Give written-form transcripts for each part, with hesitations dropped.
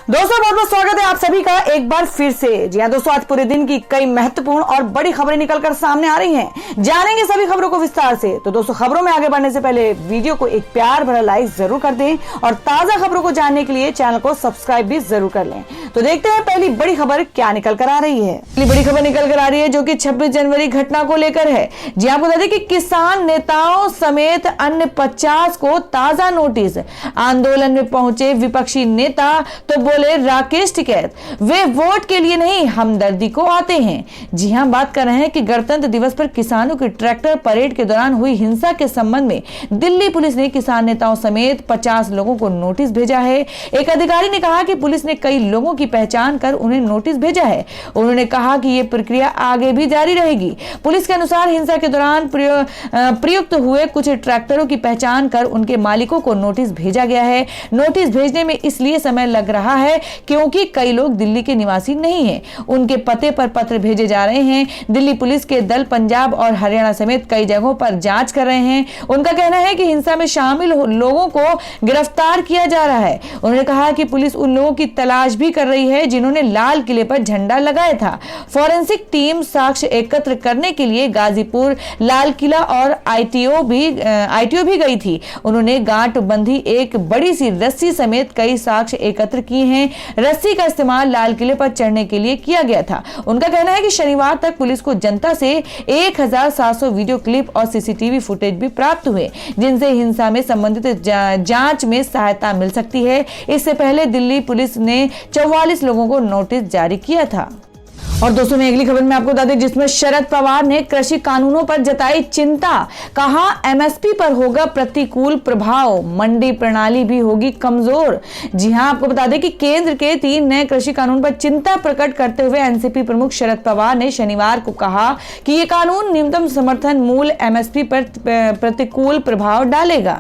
दोस्तों बहुत बहुत स्वागत है आप सभी का एक बार फिर से। जी हाँ दोस्तों, आज पूरे दिन की कई महत्वपूर्ण और बड़ी खबरें निकलकर सामने आ रही हैं। जानेंगे सभी खबरों को विस्तार से। तो दोस्तों खबरों में आगे बढ़ने से पहले वीडियो को एक प्यार भरा लाइक जरूर कर दें और ताजा खबरों को जानने के लिए चैनल को सब्सक्राइब भी जरूर कर लें। तो देखते हैं पहली बड़ी खबर क्या निकल कर आ रही है। पहली बड़ी खबर निकल कर आ रही है जो कि 26 जनवरी घटना को लेकर है। जी आपको बता दें कि किसान नेताओं समेत अन्य 50 को ताजा नोटिस। आंदोलन में पहुंचे विपक्षी नेता तो बोले राकेश टिकैत, वे वोट के लिए नहीं हमदर्दी को आते हैं। जी हां, बात कर रहे हैं कि गणतंत्र दिवस पर किसानों की ट्रैक्टर परेड के दौरान हुई हिंसा के संबंध में दिल्ली पुलिस ने किसान नेताओं समेत 50 लोगों को नोटिस भेजा है। एक अधिकारी ने कहा कि पुलिस ने कई लोगों की पहचान कर उन्हें नोटिस भेजा है। उन्होंने कहा कि यह प्रक्रिया आगे भी जारी रहेगी। पुलिस के अनुसार हिंसा के दौरान प्रयुक्त हुए कुछ ट्रैक्टरों की पहचान कर उनके मालिकों को नोटिस भेजा गया है। नोटिस भेजने में इसलिए समय लग रहा है क्योंकि कई लोग दिल्ली के निवासी नहीं हैं। उनके पते पर पत्र भेजे जा रहे हैं। दिल्ली पुलिस के दल पंजाब और हरियाणा समेत कई जगहों पर जांच कर रहे हैं। उनका कहना है कि हिंसा में शामिल लोगों को गिरफ्तार किया जा रहा है। उन्होंने कहा कि पुलिस उन लोगों की तलाश भी कर रही है जिन्होंने लाल किले पर झंडा लगाया था। फॉरेंसिक टीम साक्ष्य एकत्र करने के लिए गाजीपुर, लाल किला और आईटीओ भी गई थी। उन्होंने गांठ बंधी एक बड़ी सी रस्सी समेत कई साक्ष्य एकत्र किए हैं। रस्सी का इस्तेमाल लाल किले पर चढ़ने के लिए किया गया था। उनका कहना है कि शनिवार तक पुलिस को जनता से 1700 वीडियो क्लिप और सीसीटीवी फुटेज भी प्राप्त हुए जिनसे हिंसा में संबंधित जांच में सहायता मिल सकती है। इससे पहले दिल्ली पुलिस ने 44 लोगों को नोटिस जारी किया था। और दोस्तों मैं अगली खबर में आपको बता दें जिसमें शरद पवार ने कृषि कानूनों पर जताई चिंता। कहा एमएसपी पर होगा प्रतिकूल प्रभाव, मंडी प्रणाली भी होगी कमजोर। जी हां, आपको बता दें कि केंद्र के 3 नए कृषि कानून पर चिंता प्रकट करते हुए एनसीपी प्रमुख शरद पवार ने शनिवार को कहा कि यह कानून न्यूनतम समर्थन मूल्य एमएसपी पर प्रतिकूल प्रभाव डालेगा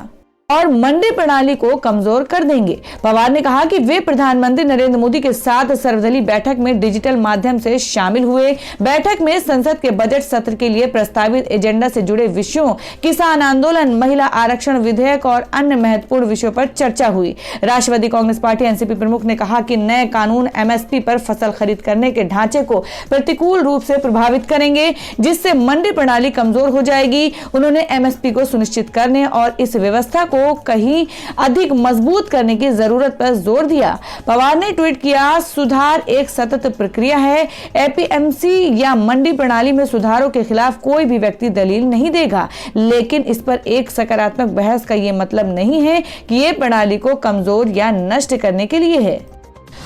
और मंडी प्रणाली को कमजोर कर देंगे। पवार ने कहा कि वे प्रधानमंत्री नरेंद्र मोदी के साथ सर्वदलीय बैठक में डिजिटल माध्यम से शामिल हुए। बैठक में संसद के बजट सत्र के लिए प्रस्तावित एजेंडा से जुड़े विषयों, किसान आंदोलन, महिला आरक्षण विधेयक और अन्य महत्वपूर्ण विषयों पर चर्चा हुई। राष्ट्रवादी कांग्रेस पार्टी एनसीपी प्रमुख ने कहा कि नए कानून एमएसपी पर फसल खरीद करने के ढांचे को प्रतिकूल रूप से प्रभावित करेंगे जिससे मंडी प्रणाली कमजोर हो जाएगी। उन्होंने एमएसपी को सुनिश्चित करने और इस व्यवस्था को कहीं अधिक मजबूत करने की जरूरत पर जोर दिया। पवार ने ट्वीट किया, सुधार एक सतत प्रक्रिया है। एपीएमसी या मंडी प्रणाली में सुधारों के खिलाफ कोई भी व्यक्ति दलील नहीं देगा, लेकिन इस पर एक सकारात्मक बहस का यह मतलब नहीं है कि यह प्रणाली को कमजोर या नष्ट करने के लिए है।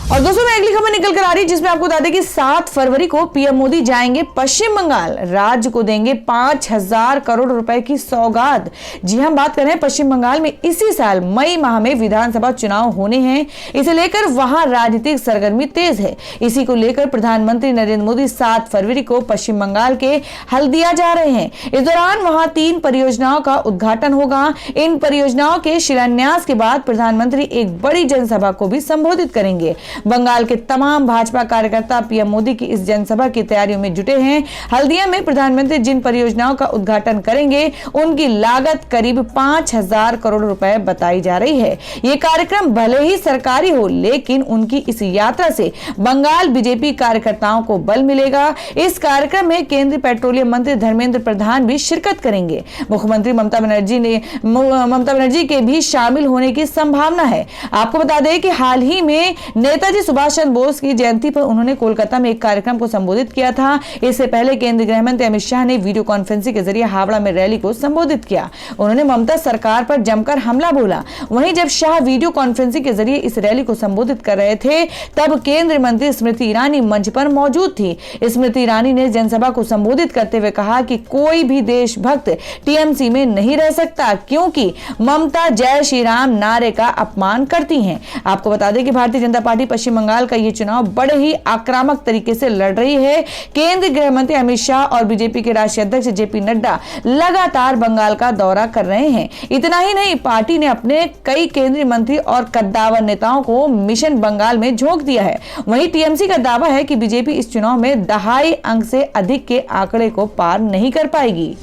और दोस्तों मैं अगली खबर निकल कर आ रही है जिसमें आपको बता दें कि 7 फरवरी को पीएम मोदी जाएंगे पश्चिम बंगाल, राज्य को देंगे 5000 करोड़ रुपए की सौगात। जी हम बात कर रहे हैं पश्चिम बंगाल में इसी साल मई माह में विधानसभा चुनाव होने हैं। इसे लेकर वहां राजनीतिक सरगर्मी तेज है। इसी को लेकर प्रधानमंत्री नरेंद्र मोदी 7 फरवरी को पश्चिम बंगाल के हल्दिया जा रहे हैं। इस दौरान वहां 3 परियोजनाओं का उद्घाटन होगा। इन परियोजनाओं के शिलान्यास के बाद प्रधानमंत्री एक बड़ी जनसभा को भी संबोधित करेंगे। बंगाल के तमाम भाजपा कार्यकर्ता पीएम मोदी की इस जनसभा की तैयारियों में जुटे हैं। हल्दिया में प्रधानमंत्री जिन परियोजनाओं का उद्घाटन करेंगे उनकी लागत करीब 5000 करोड़ रुपए बताई जा रही है। ये कार्यक्रम भले ही सरकारी हो, लेकिन उनकी इस यात्रा से बंगाल बीजेपी कार्यकर्ताओं को बल मिलेगा। इस कार्यक्रम में केंद्रीय पेट्रोलियम मंत्री धर्मेंद्र प्रधान भी शिरकत करेंगे। मुख्यमंत्री ममता बनर्जी के भी शामिल होने की संभावना है। आपको बता दें कि हाल ही में नेताजी सुभाष चंद्र बोस की जयंती पर उन्होंने कोलकाता में एक कार्यक्रम को संबोधित किया था। इससे पहले केंद्रीय गृह मंत्री अमित शाह ने वीडियो कॉन्फ्रेंसिंग के जरिए हावड़ा में रैली को संबोधित किया। उन्होंने ममता सरकार पर जमकर हमला बोला। वहीं जब शाह वीडियो कॉन्फ्रेंसिंग के जरिए इस रैली को संबोधित कर रहे थे तब केंद्रीय मंत्री स्मृति ईरानी मंच पर मौजूद थी। स्मृति ईरानी ने जनसभा को संबोधित करते हुए कहा कि कोई भी देशभक्त टीएमसी में नहीं रह सकता क्योंकि ममता जय श्री राम नारे का अपमान करती हैं। आपको बता दें कि भारतीय जनता पार्टी पश्चिम बंगाल का ये चुनाव बड़े ही आक्रामक तरीके से लड़ रही है। केंद्रीय गृह मंत्री अमित शाह और बीजेपी के राष्ट्रीय अध्यक्ष जेपी नड्डा लगातार बंगाल का दौरा कर रहे हैं। इतना ही नहीं, पार्टी ने अपने कई केंद्रीय मंत्री और कद्दावर नेताओं को मिशन बंगाल में झोंक दिया है। वहीं टीएमसी का दावा है कि बीजेपी इस चुनाव में 2.5 अंक से अधिक के आंकड़े को पार नहीं कर पाएगी।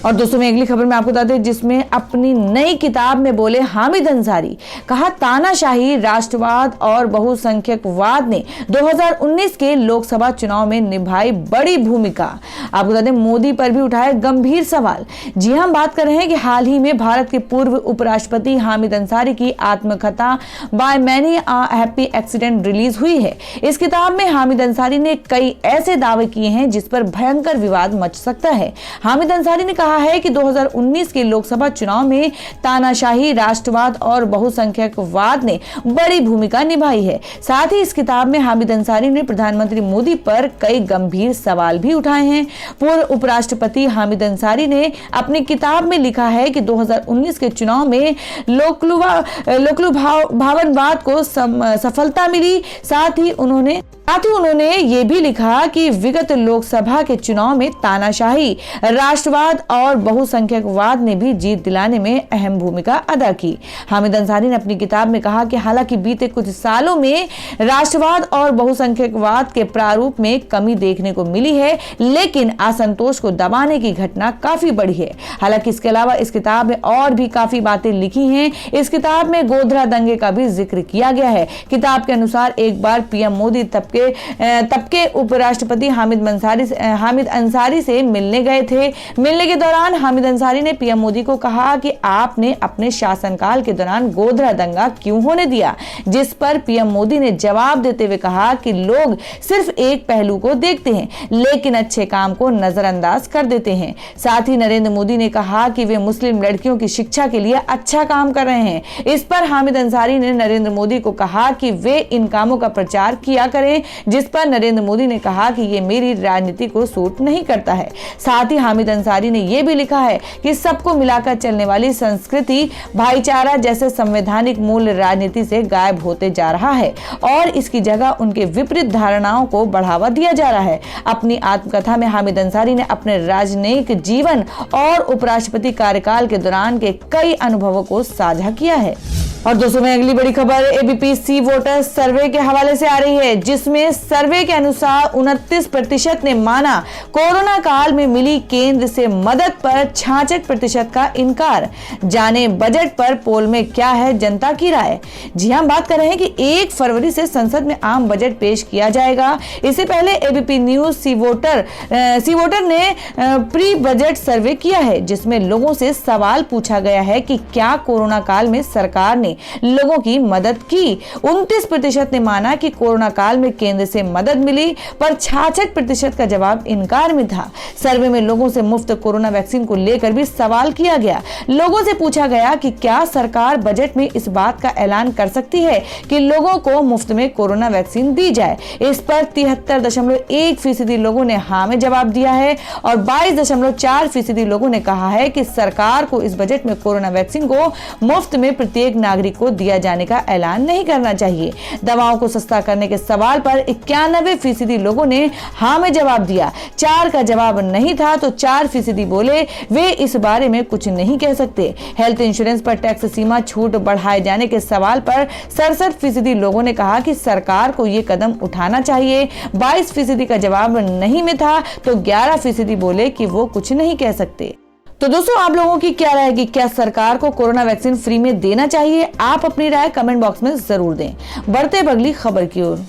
और दोस्तों में अगली खबर में आपको बता दें, जिसमें अपनी नई किताब में बोले हामिद अंसारी, कहा तानाशाही, राष्ट्रवाद और बहुसंख्यकवाद ने 2019 के लोकसभा चुनाव में निभाई बड़ी भूमिका। आपको बता दें, मोदी पर भी उठाए गंभीर सवाल। जी हम बात कर रहे हैं कि हाल ही में भारत के पूर्व उपराष्ट्रपति हामिद अंसारी की आत्मकथा by many a happy accident release हुई है। इस किताब में हामिद अंसारी ने कई ऐसे दावे किए हैं जिस पर भयंकर विवाद मच सकता है। हामिद अंसारी ने कहा है कि 2019 के लोकसभा चुनाव में तानाशाही, राष्ट्रवाद और बहुसंख्यकवाद ने बड़ी भूमिका निभाई है। साथ ही इस किताब में हामिद अंसारी ने प्रधानमंत्री मोदी पर कई गंभीर सवाल भी उठाए हैं। पूर्व उपराष्ट्रपति हामिद अंसारी ने अपनी किताब में लिखा है कि 2019 के चुनाव में लोकलुभावनवाद को सफलता मिली। साथ ही उन्होंने ये भी लिखा कि विगत लोकसभा के चुनाव में तानाशाही, राष्ट्रवाद और बहुसंख्यकवाद ने भी जीत दिलाने में अहम भूमिका अदा की। हामिद अंसारी ने अपनी किताब में कहा कि हालांकि बीते कुछ सालों में राष्ट्रवाद और बहुसंख्यकवाद के प्रारूप में कमी देखने को मिली है, लेकिन असंतोष को दबाने की घटना काफी बढ़ी है। हालांकि इसके अलावा इस किताब में और भी काफी बातें लिखी हैं। इस किताब में गोधरा दंगे का भी जिक्र किया गया है। किताब के अनुसार एक बार पीएम मोदी तब के उपराष्ट्रपति हामिद अंसारी से मिलने गए थे। मिलने के दौरान हामिद अंसारी ने पीएम मोदी को कहा कि आपने अपने शासनकाल के दौरान गोधरा दंगा क्यों होने दिया, जिस पर पीएम मोदी ने जवाब देते हुए कहा कि लोग सिर्फ एक पहलू को देखते हैं, लेकिन अच्छे काम को नजरअंदाज कर देते हैं। साथ ही नरेंद्र मोदी ने कहा कि वे मुस्लिम लड़कियों की शिक्षा के लिए अच्छा काम कर रहे हैं। इस पर हामिद अंसारी ने नरेंद्र मोदी को कहा कि वे इन कामों का प्रचार किया करें, जिस पर नरेंद्र मोदी ने कहा कि ये मेरी राजनीति को सूट नहीं करता है। साथ ही हामिद अंसारी ने यह भी लिखा है कि सबको मिलाकर चलने वाली संस्कृति, भाईचारा जैसे संवैधानिक मूल्य राजनीति से गायब होते जा रहा है और इसकी जगह उनके विपरीत धारणाओं को बढ़ावा दिया जा रहा है। अपनी आत्मकथा में हामिद अंसारी ने अपने राजनयिक जीवन और उपराष्ट्रपति कार्यकाल के दौरान के कई अनुभवों को साझा किया है। और दोस्तों में अगली बड़ी खबर एबीपी सी वोटर सर्वे के हवाले से आ रही है, जिसमें सर्वे के अनुसार 29% ने माना कोरोना काल में मिली केंद्र से मदद पर 66% का इनकार। जाने बजट पर पोल में क्या है जनता की राय। जी हम बात कर रहे हैं कि 1 फरवरी से संसद में आम बजट पेश किया जाएगा। इससे पहले एबीपी न्यूज सी वोटर ने प्री बजट सर्वे किया है, जिसमें लोगों से सवाल पूछा गया है कि क्या कोरोना काल में सरकार ने लोगों की मदद की। 29% ने माना कि कोरोना काल में केंद्र से मदद मिली, पर 66% का जवाब इनकार में था। सर्वे में लोगों से मुफ्त कोरोना वैक्सीन को लेकर भी सवाल किया गया। लोगों से पूछा गया कि क्या सरकार बजट में इस बात का ऐलान कर सकती है कि लोगों को मुफ्त में कोरोना वैक्सीन दी जाए। इस पर 73.1% लोगों ने हाँ में जवाब दिया है और 22.4% लोगों ने कहा है कि सरकार को इस बजट में कोरोना वैक्सीन को मुफ्त में प्रत्येक नागरिक को दिया जाने का ऐलान नहीं करना चाहिए। दवाओं को सस्ता करने के सवाल पर 91% लोगों ने हाँ में जवाब दिया। 4 का जवाब नहीं था तो 4% बोले वे इस बारे में कुछ नहीं कह सकते। हेल्थ इंश्योरेंस पर टैक्स सीमा छूट बढ़ाए जाने के सवाल पर 67% लोगों ने कहा कि सरकार को यह कदम उठाना चाहिए। 22% का जवाब नहीं में था तो 11% बोले कि वो कुछ नहीं कह सकते। तो दोस्तों, आप लोगों की क्या राय है कि क्या सरकार को कोरोना वैक्सीन फ्री में देना चाहिए? आप अपनी राय कमेंट बॉक्स में जरूर दें। बढ़ते अगली खबर की ओर।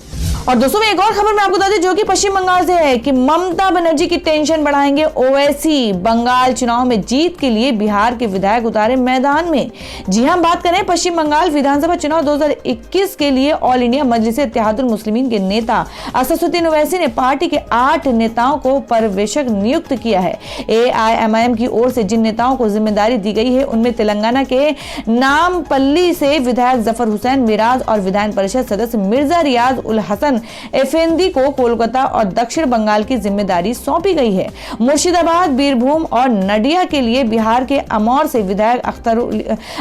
और दोस्तों में एक और खबर मैं आपको बता दूं, जो कि पश्चिम बंगाल से है कि ममता बनर्जी की टेंशन बढ़ाएंगे ओवैसी। बंगाल चुनाव में जीत के लिए बिहार के विधायक उतारे मैदान में। जी हम बात करें पश्चिम बंगाल विधानसभा चुनाव 2021 के लिए ऑल इंडिया मजलिस इत्तेहादुल मुस्लिमीन के नेता असदुद्दीन ओवैसी ने पार्टी के 8 नेताओं को पर्यवेक्षक नियुक्त किया है। AIMIM की ओर से जिन नेताओं को जिम्मेदारी दी गई है उनमें तेलंगाना के नामपल्ली से विधायक जफर हुसैन मिराज और विधान परिषद सदस्य मिर्जा रियाज उल हसन एफएनडी को कोलकाता और दक्षिण बंगाल की जिम्मेदारी सौंपी गई है। मुर्शिदाबाद, बीरभूम और नडिया के लिए बिहार के अमौर से विधायक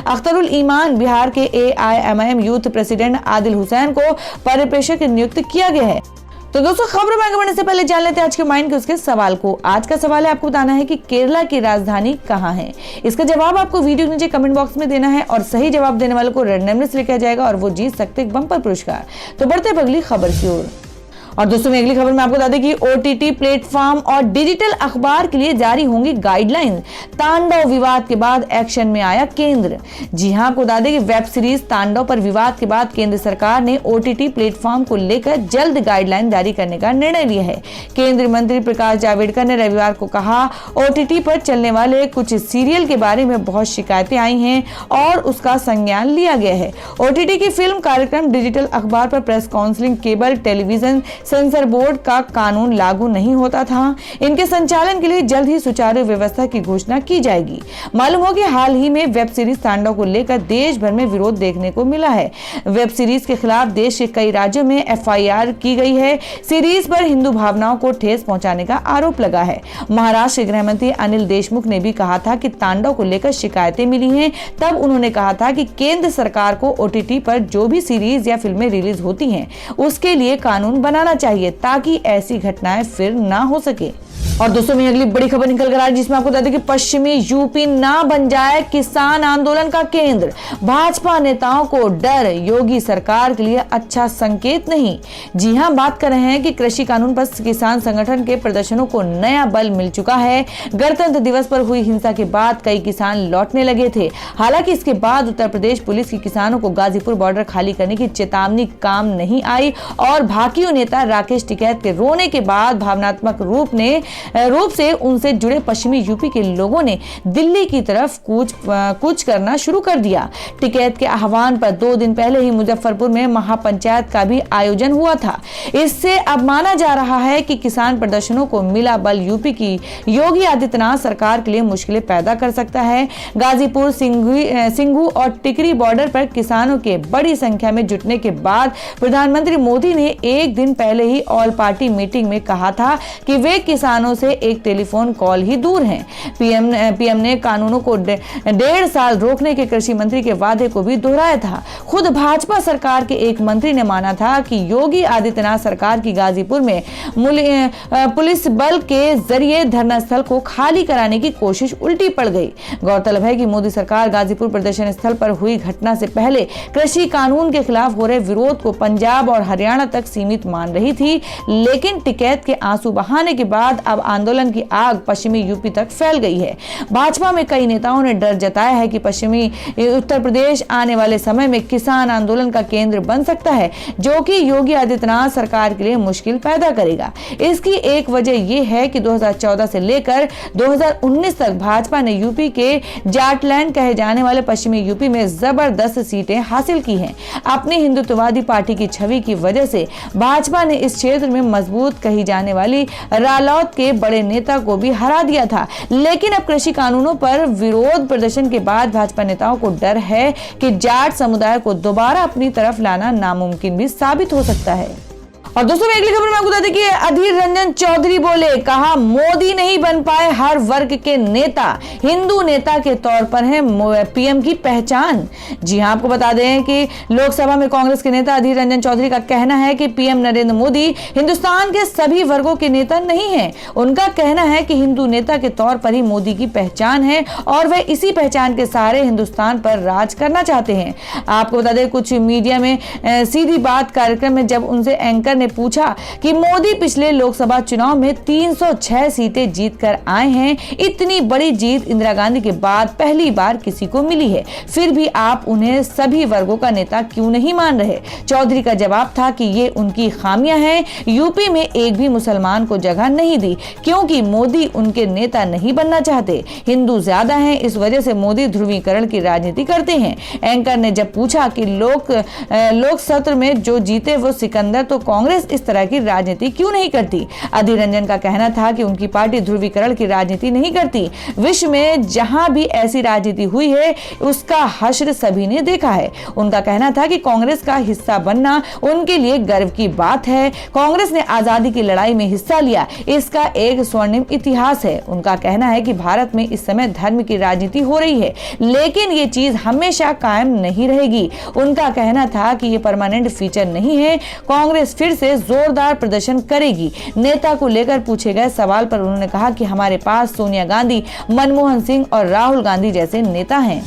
अख्तरुल ईमान, बिहार के AIMIM youth president Adil Hussain को पर्यवेक्षक नियुक्त किया गया है। तो दोस्तों, खबरों में आगे बढ़ने से पहले जान लेते हैं आज के माइंड के उसके सवाल को। आज का सवाल है, आपको बताना है कि केरला की राजधानी कहाँ है। इसका जवाब आपको वीडियो के नीचे कमेंट बॉक्स में देना है और सही जवाब देने वालों को रैंडमली सिलेक्ट किया जाएगा और वो जीत सकते हैं बम्पर पुरस्कार। तो बढ़ते हैं अगली खबर की ओर। और दोस्तों मैं अगली खबर में आपको बता दें कि ओटीटी प्लेटफॉर्म और डिजिटल अखबार के लिए जारी होंगी गाइडलाइंस। तांडव विवाद के बाद एक्शन में आया केंद्र। जी हां, आपको बता दें कि वेब सीरीज तांडव पर विवाद के बाद केंद्र सरकार ने ओटीटी प्लेटफॉर्म को लेकर जल्द गाइडलाइन जारी करने का निर्णय लिया है। केंद्रीय मंत्री प्रकाश जावड़ेकर ने रविवार को कहा, ओटीटी पर चलने वाले कुछ सीरियल के बारे में बहुत शिकायतें आई हैं और उसका संज्ञान लिया गया है। ओटीटी की फिल्म, कार्यक्रम, डिजिटल अखबार पर press counselling, cable television sensor board का कानून लागू नहीं होता था। इनके संचालन के लिए जल्द ही सुचारू व्यवस्था की घोषणा की जाएगी। मालूम हो कि हाल ही में वेब सीरीज तांडव को लेकर देश भर में विरोध देखने को मिला है। वेब सीरीज के खिलाफ देश के कई राज्यों में एफआईआर की गई है। सीरीज पर हिंदू भावनाओं को ठेस पहुंचाने का आरोप लगा है। महाराष्ट्र के गृह मंत्री अनिल देशमुख ने भी कहा था कि तांडव को लेकर शिकायतें मिली हैं। तब उन्होंने कहा था कि केंद्र सरकार को ओटीटी पर जो भी सीरीज या फिल्में रिलीज होती हैं, उसके लिए कानून बनाना चाहिए ताकि ऐसी घटनाएं फिर ना हो सके। और दोस्तों में अगली बड़ी खबर निकल कर आ रही है, जिसमें आपको बता दें कि पश्चिमी यूपी ना बन जाए किसान आंदोलन का केंद्र। भाजपा नेताओं को डर, योगी सरकार के लिए अच्छा संकेत नहीं। जी हां, बात कर रहे हैं कि कृषि कानून पर किसान संगठन के प्रदर्शनों को नया बल मिल चुका है। गणतंत्र दिवस पर हुई हिंसा के बाद कई किसान लौटने लगे थे। हालांकि इसके बाद उत्तर प्रदेश पुलिस की किसानों को गाजीपुर बॉर्डर खाली करने की चेतावनी काम नहीं आई और भाकियू नेता राकेश टिकैत के रोने के बाद भावनात्मक रूप से उनसे जुड़े पश्चिमी यूपी के लोगों ने दिल्ली की तरफ कूच करना शुरू कर दिया। टिकैत के आह्वान पर 2 दिन पहले ही मुजफ्फरपुर में महापंचायत का भी आयोजन हुआ था। इससे अब माना जा रहा है कि किसान प्रदर्शनों को मिला बल यूपी की योगी आदित्यनाथ सरकार के लिए मुश्किलें पैदा कर सकता है। गाजीपुर, सिंघू और टिकरी बॉर्डर पर किसानों के बड़ी संख्या में जुटने के बाद प्रधानमंत्री मोदी ने एक दिन पहले ही ऑल पार्टी मीटिंग में कहा था कि वे किसानों से एक टेलीफोन कॉल ही दूर हैं। पीएम ने कानूनों को 1.5 साल रोकने के कृषि मंत्री के वादे को भी दोहराया था। खुद भाजपा सरकार के एक मंत्री ने माना था कि योगी आदित्यनाथ सरकार की गाजीपुर में पुलिस बल के जरिए धरना स्थल को खाली कराने की कोशिश उल्टी पड़ गई। गौरतलब है कि मोदी सरकार गाजीपुर प्रदर्शन स्थल पर हुई घटना से पहले कृषि कानून के खिलाफ हो रहे विरोध को पंजाब और हरियाणा तक सीमित मान रही थी, लेकिन टिकैत के आंसू बहाने के बाद अब आंदोलन की आग पश्चिमी यूपी तक फैल गई है। भाजपा में कई नेताओं ने डर जताया है कि पश्चिमी उत्तर प्रदेश आने वाले समय में किसान आंदोलन का केंद्र बन सकता है, जो कि योगी आदित्यनाथ सरकार के लिए मुश्किल पैदा करेगा। इसकी एक वजह यह है कि 2014 से लेकर 2019 तक भाजपा ने यूपी के जाटलैंड कहे जाने वाले पश्चिमी यूपी में जबरदस्त सीटें हासिल की हैं। अपनी हिंदुत्ववादी पार्टी की छवि की वजह से भाजपा ने इस क्षेत्र में मजबूत कही जाने वाली रालौत के बड़े नेता को भी हरा दिया था। लेकिन अब कृषि कानूनों पर विरोध प्रदर्शन के बाद भाजपा नेताओं को डर है कि जाट समुदाय को दोबारा अपनी तरफ लाना नामुमकिन भी साबित हो सकता है। और दोस्तों अगली खबर में आपको बता दें कि अधीर रंजन चौधरी बोले, कहा मोदी नहीं बन पाए हर वर्ग के नेता, हिंदू नेता के तौर पर है पीएम की पहचान। जी हां, आपको बता दें कि लोकसभा में कांग्रेस के नेता अधीर रंजन चौधरी का कहना है कि पीएम नरेंद्र मोदी हिंदुस्तान के सभी वर्गों के नेता नहीं है। उनका कहना है कि हिंदू नेता के तौर पर ही मोदी की पहचान है और वे इसी पहचान के सहारे हिंदुस्तान पर राज करना चाहते हैं। आपको बता दें कुछ मीडिया में सीधी बात कार्यक्रम में जब उनसे एंकर ने पूछा कि मोदी पिछले लोकसभा चुनाव में 306 सीटें जीतकर आए हैं, इतनी बड़ी जीत इंदिरा गांधी के बाद पहली बार किसी को मिली है, फिर भी आप उन्हें सभी वर्गों का नेता क्यों नहीं मान रहे? चौधरी का जवाब था कि ये उनकी खामियां हैं। यूपी में एक भी मुसलमान को जगह नहीं दी क्योंकि मोदी उनके नेता नहीं बनना चाहते। हिंदू ज्यादा हैं, इस वजह से मोदी ध्रुवीकरण की राजनीति करते हैं। एंकर ने जब पूछा कि लोक सत्र में जो जीते वो सिकंदर, तो कांग्रेस इस तरह की राजनीति क्यों नहीं करती? अधीर रंजन का कहना था कि उनकी पार्टी ध्रुवीकरण की राजनीति नहीं करती। विश्व में जहां भी ऐसी राजनीति हुई है उसका हश्र सभी ने देखा है। उनका कहना था कि कांग्रेस का हिस्सा बनना उनके लिए गर्व की बात है। कांग्रेस ने आजादी की लड़ाई में हिस्सा लिया, इसका एक स्वर्णिम इतिहास है। उनका कहना है कि भारत में इस समय धर्म की राजनीति हो रही है, लेकिन ये चीज हमेशा कायम नहीं रहेगी। उनका कहना था कि ये परमानेंट फीचर नहीं है। कांग्रेस फिर से जोरदार प्रदर्शन करेगी। नेता को लेकर पूछे गए सवाल पर उन्होंने कहा कि हमारे पास सोनिया गांधी, मनमोहन सिंह और राहुल गांधी जैसे नेता हैं।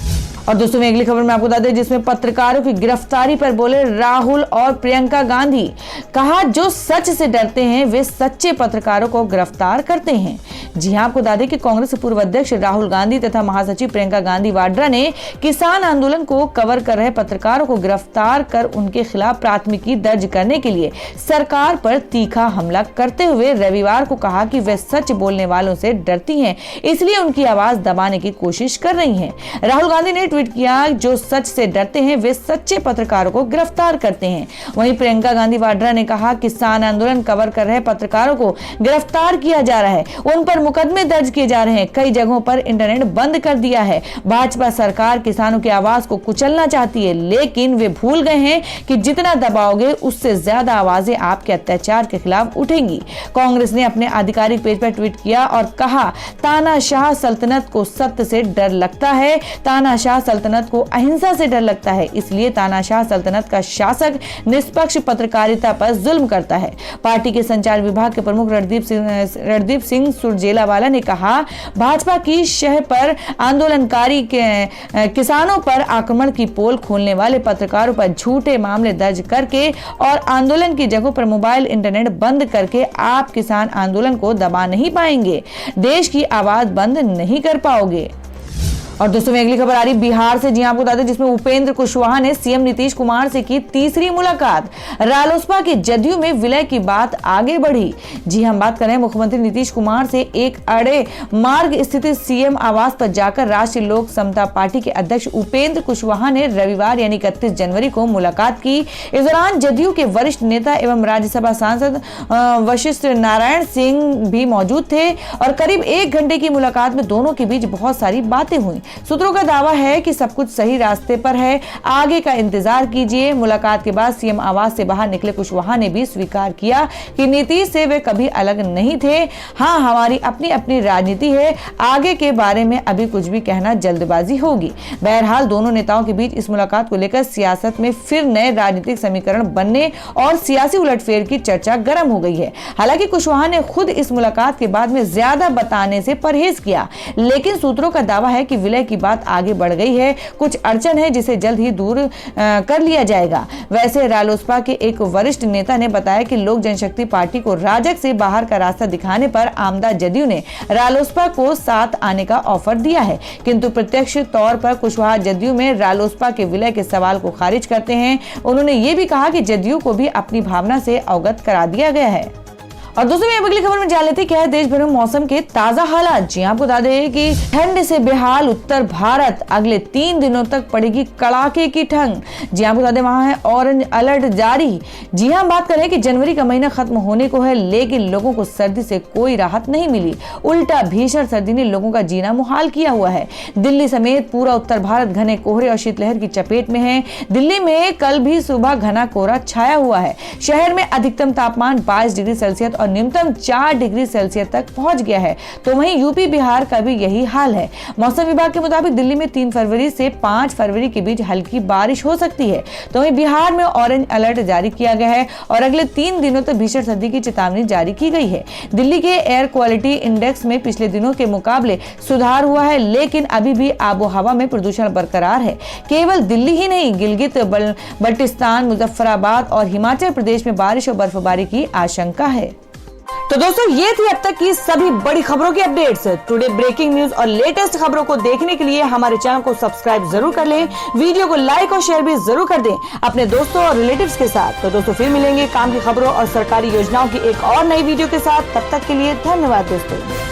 और दोस्तों मैं अगली खबर में आपको बता दें, जिसमें पत्रकारों की गिरफ्तारी पर बोले राहुल और प्रियंका गांधी। कहा, जो सच से डरते हैं वे सच्चे पत्रकारों को गिरफ्तार करते हैं। जी हां, आपको बता दें कि कांग्रेस पूर्व अध्यक्ष राहुल गांधी तथा महासचिव प्रियंका गांधी वाड्रा ने किसान आंदोलन को कवर कर रहे पत्रकारों को गिरफ्तार कर उनके खिलाफ प्राथमिकी दर्ज करने के लिए सरकार पर तीखा हमला करते हुए रविवार को कहा कि वे सच बोलने वालों से डरती हैं, इसलिए उनकी आवाज दबाने की कोशिश कर रही हैं। राहुल गांधी ने ट्वीट किया, जो सच से डरते हैं वे सच्चे पत्रकारों को गिरफ्तार करते हैं। वहीं प्रियंका गांधी वाड्रा ने कहा, किसान आंदोलन कवर कर रहे पत्रकारों को गिरफ्तार किया जा रहा है, उन पर मुकदमे दर्ज किए जा रहे हैं, कई जगहों पर इंटरनेट बंद कर दिया है। भाजपा सरकार किसानों की आवाज को कुचलना चाहती है, लेकिन वे भूल गए हैं कि जितना दबाओगे उससे ज्यादा आवाजें आपके अत्याचार के खिलाफ उठेंगी। कांग्रेस ने अपने आधिकारिक पेज पर ट्वीट किया और कहा, तानाशाह सल्तनत को सत्य से डर लगता है, तानाशाह सल्तनत को अहिंसा से डर लगता है, इसलिए तानाशाह सल्तनत का शासक निष्पक्ष पत्रकारिता पर जुल्म करता है। पार्टी के संचार विभाग के प्रमुख रणदीप सिंह सुरजेवाला ने कहा, भाजपा की शह पर आंदोलनकारी किसानों पर आक्रमण की पोल खोलने वाले पत्रकारों पर झूठे मामले दर्ज करके और आंदोलन की जगहों पर मोबाइल इंटरनेट बंद करके आप किसान आंदोलन को दबा नहीं पाएंगे, देश की आवाज बंद नहीं कर पाओगे। और दोस्तों में अगली खबर आ रही बिहार से। जी आपको बता दें, जिसमें उपेंद्र कुशवाहा ने सीएम नीतीश कुमार से की तीसरी मुलाकात। रालोसपा के जदयू में विलय की बात आगे बढ़ी। जी हम बात कर रहे हैं मुख्यमंत्री नीतीश कुमार से एक अड़े मार्ग स्थित सीएम आवास पर जाकर राष्ट्रीय लोक समता पार्टी के अध्यक्ष उपेंद्र कुशवाहा ने रविवार यानी 31 जनवरी को मुलाकात की। इस दौरान जदयू के वरिष्ठ नेता एवं राज्यसभा सांसद वशिष्ठ नारायण सिंह भी मौजूद थे और करीब 1 घंटे की मुलाकात में दोनों के बीच बहुत सारी बातें हुई। सूत्रों का दावा है कि सब कुछ सही रास्ते पर है, आगे का इंतजार कीजिए। मुलाकात के बाद सीएम आवास से बाहर निकले कुशवाहा ने भी स्वीकार किया कि नीतीश से वे कभी अलग नहीं थे। हाँ, हमारी अपनी अपनी राजनीति है, आगे के बारे में अभी कुछ भी कहना जल्दबाजी होगी। बहरहाल दोनों नेताओं के बीच इस मुलाकात को लेकर सियासत में फिर नए राजनीतिक समीकरण बनने और सियासी उलटफेर की चर्चा गर्म हो गई है। हालांकि कुशवाहा ने खुद इस मुलाकात के बाद में ज्यादा बताने से परहेज किया, लेकिन सूत्रों का दावा है कि विलय की बात आगे बढ़ गई है, कुछ अड़चन है जिसे जल्द ही दूर कर लिया जाएगा। वैसे रालोसपा के एक वरिष्ठ नेता ने बताया कि लोक जनशक्ति पार्टी को राजग से बाहर का रास्ता दिखाने पर आमदा जदयू ने रालोसपा को साथ आने का ऑफर दिया है, किंतु प्रत्यक्ष तौर पर कुशवाहा जदयू में रालोसपा के विलय के सवाल को खारिज करते हैं। उन्होंने ये भी कहा कि जदयू को भी अपनी भावना से अवगत करा दिया गया है। और दोस्तों मैं अगली खबर में जान लेते हैं क्या है देश भर में मौसम के ताजा हालात। जी आपको बता दें कि ठंड से बेहाल उत्तर भारत, अगले 3 दिनों तक पड़ेगी कड़ाके की ठंड। जी आपको बता दें वहां है ऑरेंज अलर्ट जारी। जी हाँ, बात करें कि जनवरी का महीना खत्म होने को है, लेकिन लोगों को सर्दी से कोई राहत नहीं मिली, उल्टा भीषण सर्दी ने लोगों का जीना मुहाल किया हुआ है। दिल्ली समेत पूरा उत्तर भारत घने कोहरे और शीतलहर की चपेट में है। दिल्ली में कल भी सुबह घना कोहरा छाया हुआ है। शहर में अधिकतम तापमान 22 डिग्री सेल्सियस और न्यूनतम 4 डिग्री सेल्सियस तक पहुंच गया है। तो वहीं यूपी बिहार का भी यही हाल है। मौसम विभाग के मुताबिक दिल्ली में 3 फरवरी से 5 फरवरी के बीच हल्की बारिश हो सकती है। तो वहीं बिहार में ऑरेंज अलर्ट जारी किया गया है और अगले 3 दिनों तक भीषण सर्दी की चेतावनी जारी की गई है। दिल्ली के एयर क्वालिटी इंडेक्स में पिछले दिनों के मुकाबले सुधार हुआ है, लेकिन अभी भी आबो हवा में प्रदूषण बरकरार है। केवल दिल्ली ही नहीं, गिलगित बल्टिस्तान, मुजफ्फराबाद और हिमाचल प्रदेश में बारिश और बर्फबारी की आशंका है। तो दोस्तों ये थी अब तक की सभी बड़ी खबरों की अपडेट्स। टुडे ब्रेकिंग न्यूज और लेटेस्ट खबरों को देखने के लिए हमारे चैनल को सब्सक्राइब जरूर कर लें, वीडियो को लाइक और शेयर भी जरूर कर दें अपने दोस्तों और रिलेटिव्स के साथ। तो दोस्तों फिर मिलेंगे काम की खबरों और सरकारी योजनाओं की एक और नई वीडियो के साथ। तब तक के लिए धन्यवाद दोस्तों।